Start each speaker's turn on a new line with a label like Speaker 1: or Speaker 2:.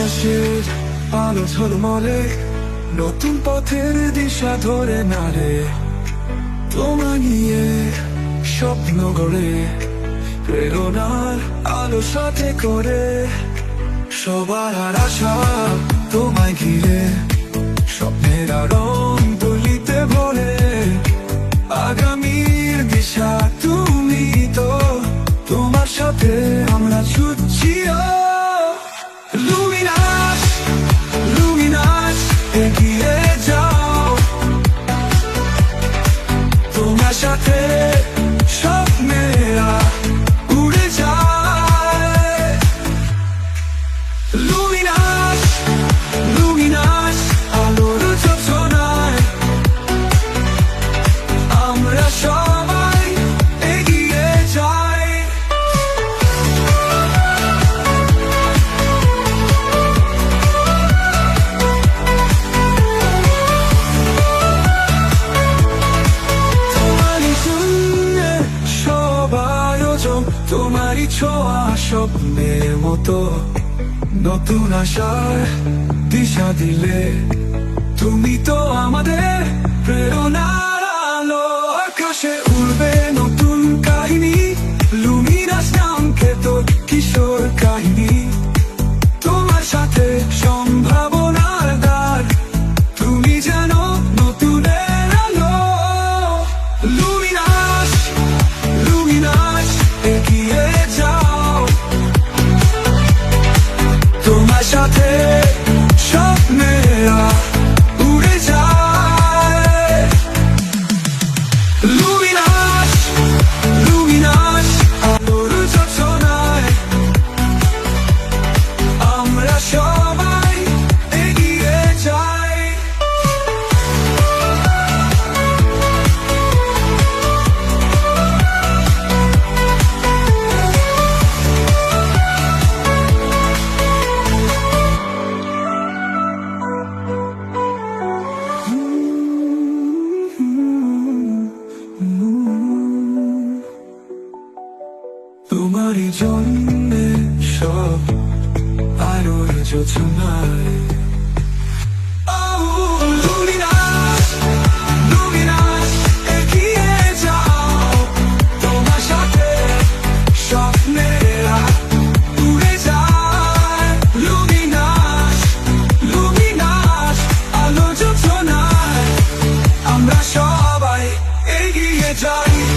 Speaker 1: আকাশের আলো ঝলমলে নতুন পথের দিশা ধরে নারে তোমায় নিয়ে স্বপ্ন গড়ে প্রেরণার আলো সাথে করে সবার আশা তোমায় ঘিরে স্বপ্নের রং তুলিতে ভরে আগামীর দিশা তুমি তো তোমার সাথে আমরা ছুটছি লুমিনাস লুমিনাস এগিয়ে যাও তোমার সাথে স্বপ্নেরা উড়ে যায় লুমিনাস লুমিনাস আলোর যোজনায় আমরা সবাই এগিয়ে যাই তোমারই শূন্যে সব আয়োজন তোমারই ছোঁয়া স্বপ্নের মতো নতুন আশার দিশা দিলে তুমি তো আমাদের প্রেরণার আলো আকাশে উড়বে নতুন কাহিনী লুমিনাস নামকে তো কিশোর কাহিনী তোমার সাথে সম্ভাবনার দ্বার তুমি জানো নতুনের আলো লুমিনাস লুমিনাস এগিয়ে যাও তোমার সাথে স্বপ্নেরা উড়ে যায় লুমিনাস লুমিনাস আলোর যোজনায় আমরা সবাই এগিয়ে যাই তোমারই জন্যে সব আলোর যোজনায় লুমিনাস লুমিনাস এগিয়ে যাও তোমার সাথে স্বপ্নেরা উড়ে যায় লুমিনাস লুমিনাস আলো যোজনায় আমরা সবাই এগিয়ে যাই